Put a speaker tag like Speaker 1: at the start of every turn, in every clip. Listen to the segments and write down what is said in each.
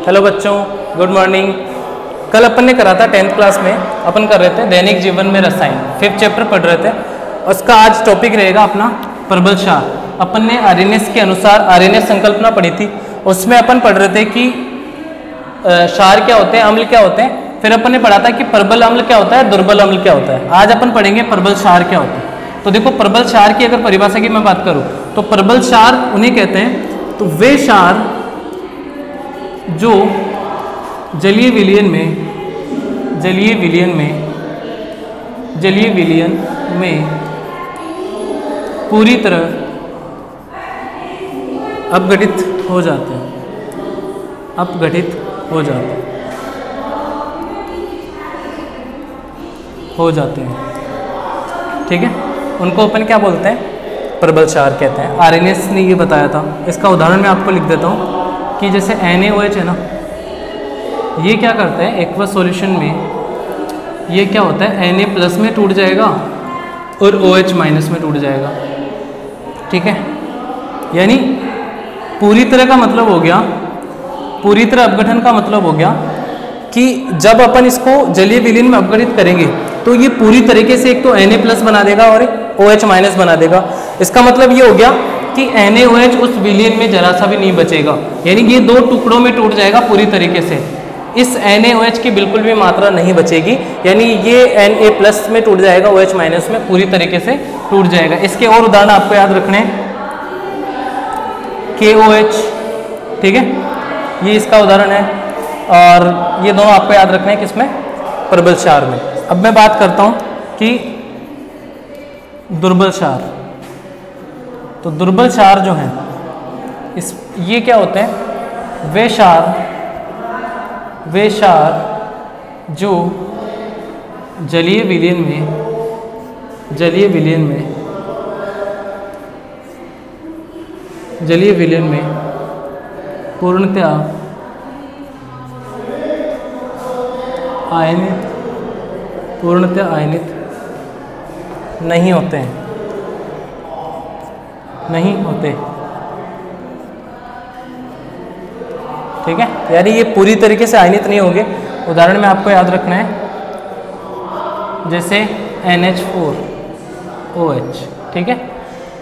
Speaker 1: Hello बच्चों, good morning. कल अपन ने करा था 10th क्लास में, अपन कर रहे थे दैनिक जीवन में रसायन, 5th चैप्टर पढ़ रहे थे। उसका आज टॉपिक रहेगा अपना प्रबल क्षार। अपन ने आरएनएस के अनुसार आरएनएस संकल्पना पढ़ी थी, उसमें अपन पढ़ रहे थे कि क्षार क्या होते हैं, अम्ल क्या होते हैं। फिर अपन ने पढ़ा था कि प्रबल अम्ल क्या होता है, दुर्बल अम्ल क्या होता है। आज अपन पढ़ेंगे प्रबल क्षार क्या होता है। तो देखो, प्रबल क्षार की अगर परिभाषा की मैं बात करूं तो प्रबल क्षार उन्हें कहते हैं, तो वे क्षार जो जलीय विलयन में पूरी तरह अपघटित हो जाते हैं, ठीक है। उनको अपन क्या बोलते हैं, प्रबल क्षार कहते हैं। आरएनएस ने ये बताया था। इसका उदाहरण मैं आपको लिख देता हूँ कि जैसे NaOH है ना, ये क्या करता है एक्वस सॉल्यूशन में, ये क्या होता है Na+ में टूट जाएगा और OH- में टूट जाएगा, ठीक है। यानी पूरी तरह का मतलब हो गया, पूरी तरह अपघटन का मतलब हो गया कि जब अपन इसको जलीय विलयन में अपघटित करेंगे तो ये पूरी तरीके से एक तो Na+ बना देगा और OH- बना देगा। इसका मतलब ये हो गया कि NaOH उस विलयन में जरा सा भी नहीं बचेगा, यानी ये दो टुकड़ों में टूट जाएगा पूरी तरीके से। इस NaOH की बिल्कुल भी मात्रा नहीं बचेगी, यानी ये Na+ में टूट जाएगा, OH- में पूरी तरीके से टूट जाएगा। इसके और उदाहरण आपको याद रखने हैं, KOH, ठीक है, ये इसका उदाहरण है। और ये दोनों आपको याद रखने हैं किसमें, प्रबल क्षार में। अब मैं बात करता हूँ कि दुर्बल क्षार। तो दुर्बल क्षार जो है ये क्या होते हैं, वे क्षार जो जलीय विलयन में पूर्णतया आयनित नहीं होते, ठीक है। यानी ये पूरी तरीके से आयनित नहीं होंगे। उदाहरण में आपको याद रखना है, जैसे NH4OH, ठीक है।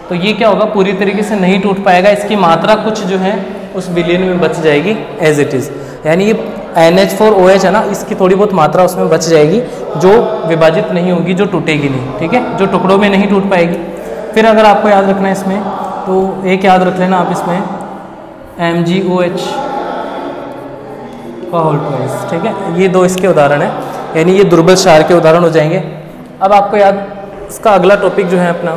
Speaker 1: तो ये क्या होगा, पूरी तरीके से नहीं टूट पाएगा, इसकी मात्रा कुछ जो है उस विलयन में बच जाएगी एज इट इज़। यानी ये NH4OH है ना, इसकी थोड़ी बहुत मात्रा उसमें बच जाएगी जो विभाजित नहीं होगी, जो टूटेगी नहीं, ठीक है, जो टुकड़ों में नहीं टूट पाएगी। फिर अगर आपको याद रखना है इसमें, तो एक याद रख लेना आप इसमें MgOH का होल ट्वाइस, ठीक है। ये दो इसके उदाहरण हैं, यानी ये दुर्बल क्षार के उदाहरण हो जाएंगे। अब आपको याद, इसका अगला टॉपिक जो है अपना,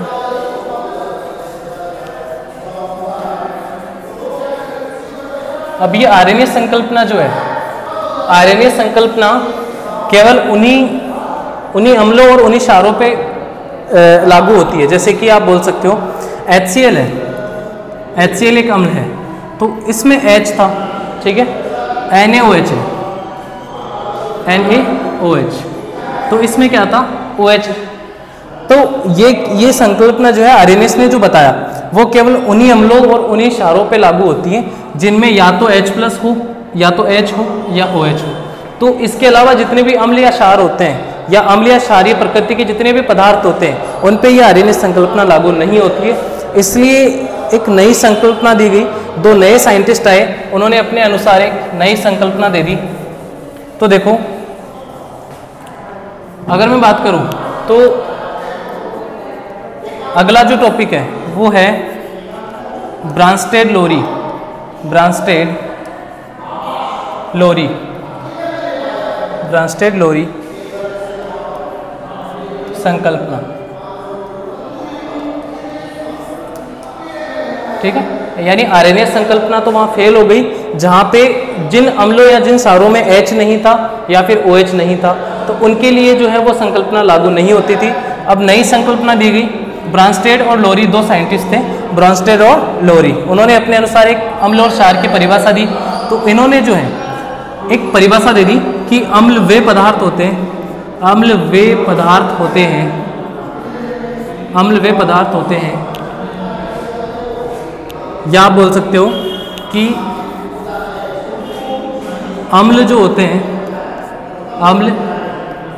Speaker 1: अब ये आरएनएस संकल्पना जो है, आरएनएस संकल्पना केवल उन्हीं अम्लों और उन्हीं क्षारों पे लागू होती है। जैसे कि आप बोल सकते हो HCl है, HCl एक अम्ल है, तो इसमें H था, ठीक है, NaOH है, NaOH, तो इसमें क्या था, OH। तो ये संकल्पना जो है आरएनएस ने जो बताया वो केवल उन्हीं अम्लों और उन्हीं क्षारों पे लागू होती है जिनमें या तो H+ हो, या तो H हो, या OH हो। तो इसके अलावा जितने भी अम्ल या क्षार होते हैं, या अम्ल या क्षारीय प्रकृति के जितने भी पदार्थ होते हैं, उन पे ये आरएनएस संकल्पना लागू नहीं होती है। इसलिए एक नई संकल्पना दी गई, दो नए साइंटिस्ट आए, उन्होंने अपने अनुसार एक नई संकल्पना दे दी। तो देखो, अगर मैं बात करूं तो अगला जो टॉपिक है वो है ब्रांस्टेड लोरी संकल्पना, ठीक है। यानी आरएनएस संकल्पना तो वहां फेल हो गई जहां पे जिन अम्लों या जिन क्षारों में H नहीं था या फिर OH नहीं था, तो उनके लिए जो है वो संकल्पना लागू नहीं होती थी। अब नई संकल्पना दी गई, ब्रांस्टेड और लोरी दो साइंटिस्ट थे, ब्रांस्टेड और लोरी, उन्होंने अपने अनुसार एक अम्ल और क्षार की परिभाषा दी। तो इन्होंने जो है एक परिभाषा दे दी कि अम्ल वे पदार्थ होते हैं, अम्ल वे पदार्थ होते हैं, या आप बोल सकते हो कि अम्ल जो होते हैं, अम्ल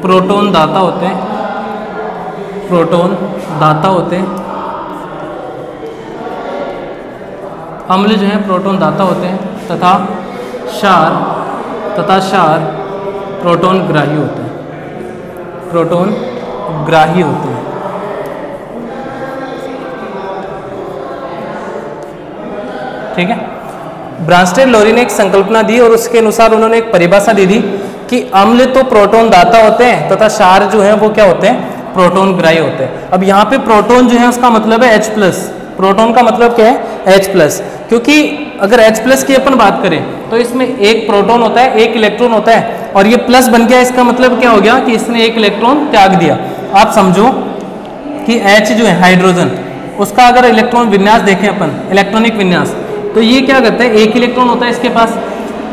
Speaker 1: प्रोटॉन दाता होते हैं, प्रोटॉन दाता होते हैं। अम्ल जो है प्रोटॉन दाता होते हैं तथा क्षार प्रोटॉन ग्राही होते हैं, प्रोटॉन ग्राही होते हैं। ठीक है। ब्रांस्टेड लोरी ने एक संकल्पना दी और उसके अनुसार उन्होंने एक परिभाषा दी थी कि अम्ल तो प्रोटॉन दाता होते हैं तथा क्षार जो है वो क्या होते हैं, प्रोटॉन ग्राही होते हैं। अब यहाँ पे प्रोटॉन जो है उसका मतलब है H+, प्रोटॉन का मतलब क्या है H+, क्योंकि अगर H+ की अपन बात करें तो इसमें एक प्रोटॉन होता है, एक इलेक्ट्रॉन होता है, और ये प्लस बन गया, इसका मतलब क्या हो गया कि इसने एक इलेक्ट्रॉन त्याग दिया। आप समझो कि H जो है हाइड्रोजन, उसका अगर इलेक्ट्रॉन विन्यास देखें अपन, इलेक्ट्रॉनिक विन्यास, तो ये क्या करता है, एक इलेक्ट्रॉन होता है इसके पास,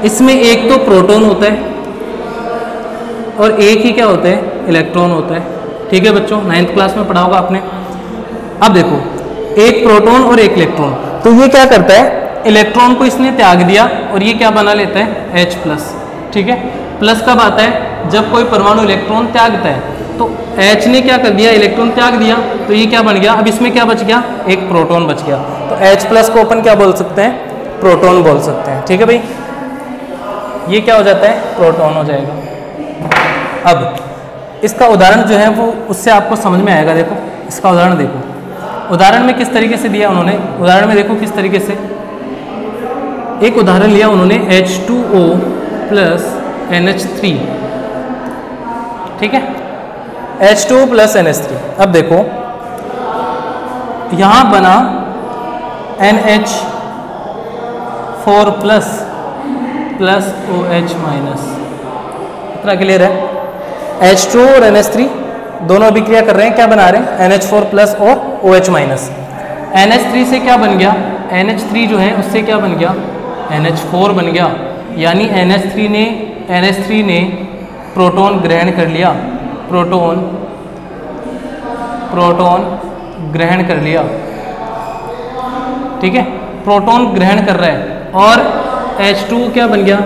Speaker 1: इसमें एक तो प्रोटॉन होता है और एक ही क्या होता है, इलेक्ट्रॉन होता है। ठीक है बच्चों, 9th क्लास में पढ़ा होगा आपने। अब देखो, एक प्रोटॉन और एक इलेक्ट्रॉन, तो ये क्या करता है, इलेक्ट्रॉन को इसने त्याग दिया और ये क्या बना लेता है H+। ठीक है, प्लस कब आता है, जब कोई परमाणु इलेक्ट्रॉन त्यागता है। तो H ने क्या कर दिया, इलेक्ट्रॉन त्याग दिया, तो ये क्या बन गया, अब इसमें क्या बच गया, एक प्रोटॉन बच गया। तो H+ को अपन क्या बोल सकते हैं, प्रोटॉन बोल सकते हैं। ठीक है भाई, ये क्या हो जाता है, प्रोटॉन हो जाएगा। अब इसका उदाहरण जो है वो उससे आपको समझ में आएगा। देखो इसका उदाहरण, देखो उदाहरण में किस तरीके से दिया उन्होंने, उदाहरण में देखो किस तरीके से, एक उदाहरण लिया उन्होंने H2O + NH3। ठीक है, H2O + NH3। अब देखो यहां बना NH4 + OH-। इतना क्लियर है। H2O और NH3 दोनों अभिक्रिया कर रहे हैं, क्या बना रहे हैं, NH4 + और OH-। NH3 से क्या बन गया, NH3 जो है उससे क्या बन गया, NH4 बन गया। यानी NH3 ने प्रोटॉन ग्रहण कर लिया, प्रोटॉन ग्रहण कर लिया। ठीक है, प्रोटॉन ग्रहण कर रहा है और H2 क्या बन गया,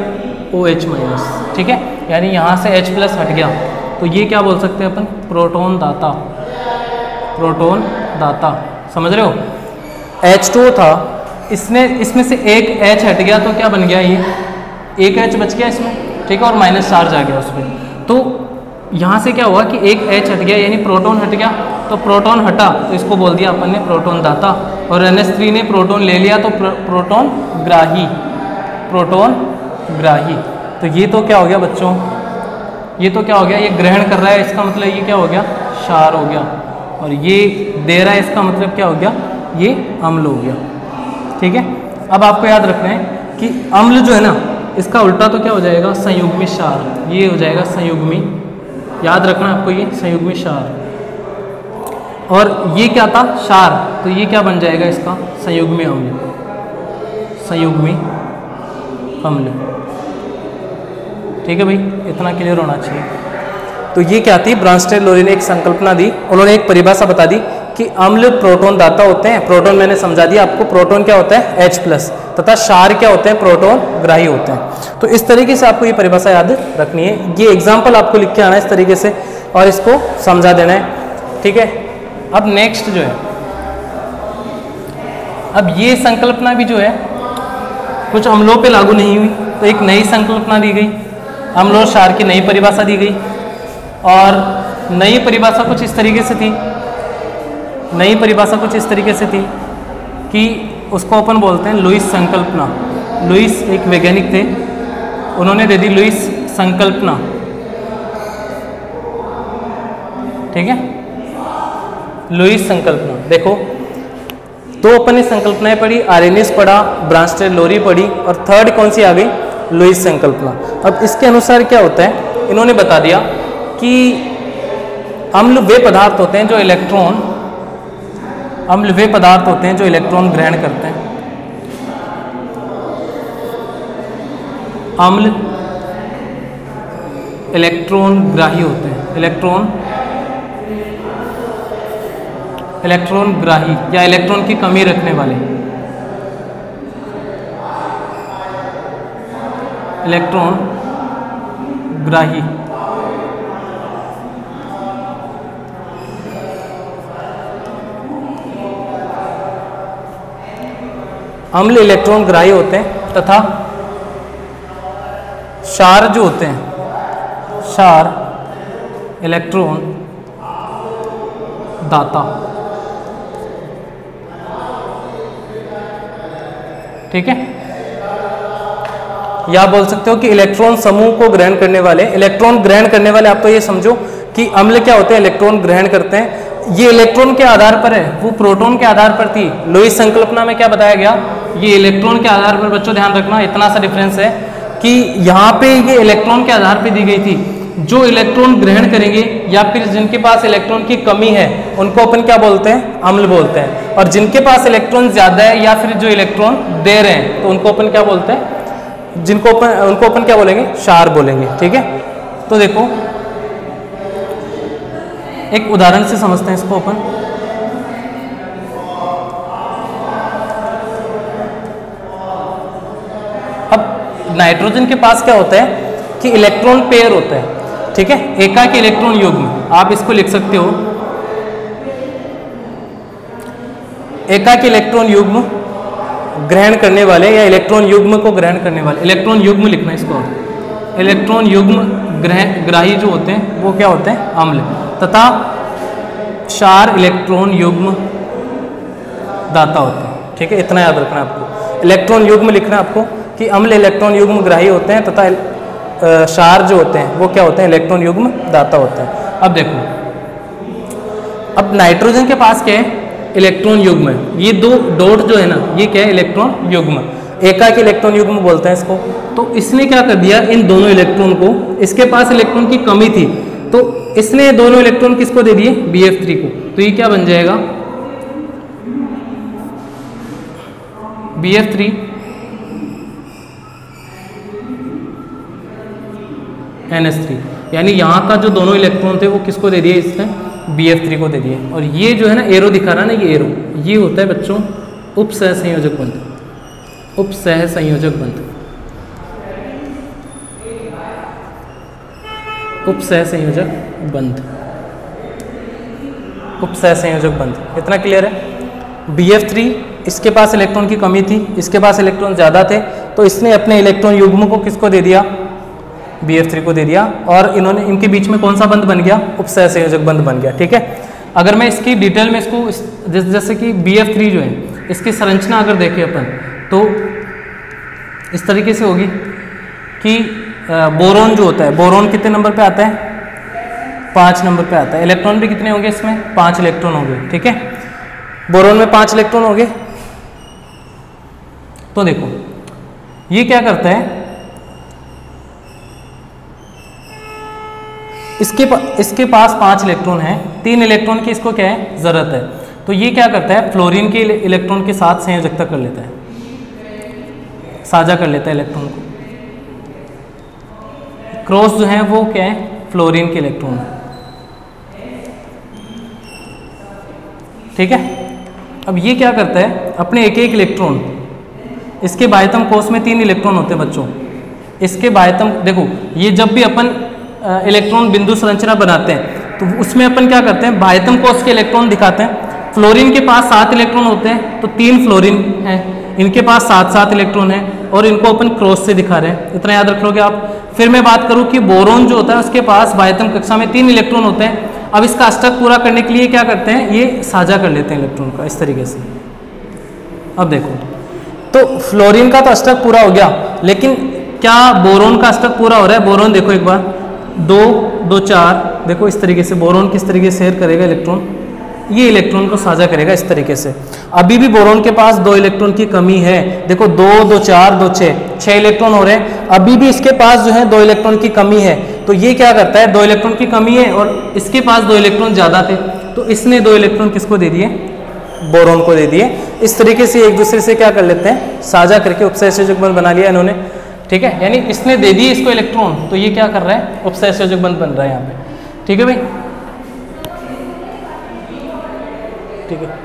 Speaker 1: OH-। ठीक है, यानी यहाँ से H+ हट गया, तो ये क्या बोल सकते हैं अपन, प्रोटॉन दाता, प्रोटॉन दाता। समझ रहे हो, H2 था, इसमें से एक H हट गया तो क्या बन गया, ये एक H बच गया इसमें। ठीक है, और माइनस चार्ज आ गया उसमें। तो यहाँ से क्या हुआ कि एक H हट गया, यानी प्रोटॉन हट गया। तो प्रोटॉन हटा तो इसको बोल दिया अपन ने प्रोटॉन दाता, और NH3 ने प्रोटॉन ले लिया तो प्रोटॉन ग्राही, प्रोटॉन ग्राही। तो ये तो क्या हो गया बच्चों, ये तो क्या हो गया, ये ग्रहण कर रहा है, इसका मतलब ये क्या हो गया, क्षार हो गया, और ये दे रहा है, इसका मतलब क्या हो गया, ये अम्ल हो गया। ठीक है, अब आपको याद रखना है कि अम्ल जो है ना, इसका उल्टा तो क्या हो जाएगा, संयुग्मी क्षार, ये हो जाएगा संयुग्मी। याद रखना आपको, ये संयुग्मी क्षार, और ये क्या था, क्षार, तो ये क्या बन जाएगा इसका, संयुग्मी अम्ल, संयुग्मी अम्ल। ठीक है भाई, इतना क्लियर होना चाहिए। तो ये क्या थी, ब्रांस्टेड लोरी ने एक संकल्पना दी, उन्होंने एक परिभाषा बता दी कि अम्ल प्रोटॉन दाता होते हैं। प्रोटॉन मैंने समझा दिया आपको, प्रोटॉन क्या होता है H+, तथा क्षार क्या होते हैं, प्रोटॉन ग्राही होते हैं। तो इस तरीके से आपको ये परिभाषा याद रखनी है। ये एग्जाम्पल आपको लिख के आना है इस तरीके से, और इसको समझा देना है। ठीक है, अब नेक्स्ट जो है, अब ये संकल्पना भी जो है कुछ अम्लों पे लागू नहीं हुई, तो एक नई संकल्पना दी गई, अम्ल और क्षार की नई परिभाषा दी गई। और नई परिभाषा कुछ इस तरीके से थी, नई परिभाषा कुछ इस तरीके से थी कि उसको अपन बोलते हैं लुईस संकल्पना। लुईस एक वैज्ञानिक थे, उन्होंने दे दी लुईस संकल्पना। ठीक है, लुईस संकल्पना। देखो, दो अपन ने संकल्पनाएं पढ़ी, आर्हेनियस पढ़ा, ब्रांस्टेड लोरी पढ़ी, और थर्ड कौन सी आ गई, लुईस संकल्पना। अब इसके अनुसार क्या होता है, इन्होंने बता दिया कि अम्ल वे पदार्थ होते हैं जो इलेक्ट्रॉन, अम्ल वे पदार्थ होते हैं जो इलेक्ट्रॉन ग्रहण करते हैं। अम्ल इलेक्ट्रॉन ग्राही होते हैं, इलेक्ट्रॉन ग्राही या इलेक्ट्रॉन की कमी रखने वाले। इलेक्ट्रॉन ग्राही। अम्ल इलेक्ट्रॉन ग्राही होते हैं तथा क्षार जो होते हैं, क्षार इलेक्ट्रॉन दाता। ठीक है, या बोल सकते हो कि इलेक्ट्रॉन समूह को ग्रहण करने वाले, इलेक्ट्रॉन ग्रहण करने वाले। आप तो ये समझो कि अम्ल क्या होते हैं, इलेक्ट्रॉन ग्रहण करते हैं। ये इलेक्ट्रॉन के आधार पर है, वो प्रोटॉन के आधार पर थी। लोइस संकल्पना में क्या बताया गया, ये इलेक्ट्रॉन के आधार पर, बच्चों ध्यान रखना इतना सा डिफरेंस है कि यहाँ पे ये इलेक्ट्रॉन के आधार पर दी गई थी। जो इलेक्ट्रॉन ग्रहण करेंगे या फिर जिनके पास इलेक्ट्रॉन की कमी है उनको अपन क्या बोलते हैं, अम्ल बोलते हैं। और जिनके पास इलेक्ट्रॉन ज्यादा है या फिर जो इलेक्ट्रॉन दे रहे हैं तो उनको अपन क्या बोलते हैं, उनको अपन क्या बोलेंगे, क्षार बोलेंगे। ठीक है, तो देखो एक उदाहरण से समझते हैं इसको अपन। अब नाइट्रोजन के पास क्या होता है कि इलेक्ट्रॉन पेयर होता है। ठीक है, एकाकी इलेक्ट्रॉन युग्म, आप इसको लिख सकते हो एकाकी इलेक्ट्रॉन युग्म ग्रहण करने वाले या इलेक्ट्रॉन युग्म को ग्रहण करने वाले, इलेक्ट्रॉन युग्म लिखना इसको। इलेक्ट्रॉन युग्म ग्राही जो होते हैं वो क्या होते हैं, अम्ल। तथा क्षार इलेक्ट्रॉन युग्म दाता होते हैं। ठीक है, इतना याद रखना आपको। इलेक्ट्रॉन युग्म लिखना आपको कि अम्ल इलेक्ट्रॉन युग्म ग्राही होते हैं तथा क्षार जो होते हैं वो क्या होते हैं, इलेक्ट्रॉन युग्म दाता होते हैं। अब देखो, अब नाइट्रोजन के पास क्या है, इलेक्ट्रॉन युग्म है। ये दो डॉट जो है ना, ये क्या है, इलेक्ट्रॉन युग्म, एकाकी इलेक्ट्रॉन युग्म बोलते हैं इसको। तो इसने क्या कर दिया, इन दोनों इलेक्ट्रॉन को, इसके पास इलेक्ट्रॉन की कमी थी तो इसने दोनों इलेक्ट्रॉन किसको दे दिए, Bf3 को। तो ये क्या बन जाएगा, Bf3 NH3, यानी यहाँ का जो दोनों इलेक्ट्रॉन थे वो किसको दे दिए, इसने Bf3 को दे दिए। और ये जो है ना एरो दिखा रहा है ना, ये एरो, ये होता है बच्चों उपसह संयोजक बंध, उपसह संयोजक बंध, उपसह संयोजक बंध, उपसह संयोजक बंध। इतना क्लियर है। Bf3 इसके पास इलेक्ट्रॉन की कमी थी, इसके पास इलेक्ट्रॉन ज़्यादा थे, तो इसने अपने इलेक्ट्रॉन युग्म को किसको दे दिया, Bf3 को दे दिया। और इन्होंने, इनके बीच में कौन सा बंध बन गया, उपसह संयोजक बंध बन गया। ठीक है, अगर मैं इसकी डिटेल में इसको जैसे कि Bf3 जो है इसकी संरचना अगर देखें अपन तो इस तरीके से होगी कि बोरोन जो होता है, बोरोन कितने नंबर पे आता है, 5 नंबर पे आता है। इलेक्ट्रॉन भी कितने होंगे इसमें, 5 इलेक्ट्रॉन होंगे। ठीक है, बोरोन में 5 इलेक्ट्रॉन होंगे। तो देखो ये क्या करता है, इसके पास 5 इलेक्ट्रॉन है, 3 इलेक्ट्रॉन की इसको क्या है, जरूरत है। तो ये क्या करता है, फ्लोरीन के इलेक्ट्रॉन के साथ संयोजकता कर लेता है, साझा कर लेता है इलेक्ट्रॉन को। क्रॉस जो है वो क्या है, फ्लोरीन के इलेक्ट्रॉन है। ठीक है, अब ये क्या करता है, अपने एक एक इलेक्ट्रॉन, इसके बाह्यतम कोश में 3 इलेक्ट्रॉन होते हैं बच्चों। इसके बाह्यतम, देखो ये जब भी अपन इलेक्ट्रॉन बिंदु संरचना बनाते हैं तो उसमें अपन क्या करते हैं, बाह्यतम कोश के इलेक्ट्रॉन दिखाते हैं। फ्लोरीन के पास 7 इलेक्ट्रॉन होते हैं, तो 3 फ्लोरीन है, इनके पास 7 इलेक्ट्रॉन है और इनको अपन क्रॉस से दिखा रहे हैं। इतना याद रख लोगे आप। फिर मैं बात करूं कि बोरोन जो होता है उसके पास बाह्यतम कक्षा में 3 इलेक्ट्रॉन होते हैं। अब इसका अष्टक पूरा करने के लिए क्या करते हैं, ये साझा कर लेते हैं इलेक्ट्रॉन का इस तरीके से। अब देखो, तो फ्लोरीन का तो अष्टक पूरा हो गया, लेकिन क्या बोरोन का अष्टक पूरा हो रहा है। बोरोन देखो एक बार, 2 2 4, देखो इस तरीके से बोरोन किस तरीके से शेयर करेगा इलेक्ट्रॉन, ये इलेक्ट्रॉन को साझा करेगा इस तरीके से। अभी भी बोरोन के पास 2 इलेक्ट्रॉन की कमी है, देखो 2 2 4 2 6 इलेक्ट्रॉन हो रहे हैं। अभी भी इसके पास जो है 2 इलेक्ट्रॉन की कमी है, तो ये क्या करता है, 2 इलेक्ट्रॉन की कमी है और इसके पास 2 इलेक्ट्रॉन ज़्यादा थे, तो इसने 2 इलेक्ट्रॉन किसको दे दिए, बोरोन को दे दिए। इस तरीके से एक दूसरे से क्या कर लेते हैं, साझा करके उपसहसंयोजक बंध बना लिया इन्होंने। ठीक है, यानी इसने दे दिए इसको इलेक्ट्रॉन, तो ये क्या कर रहा है, उपसहसंयोजक बंध बन रहा है यहाँ पे। ठीक है भाई, ठीक है।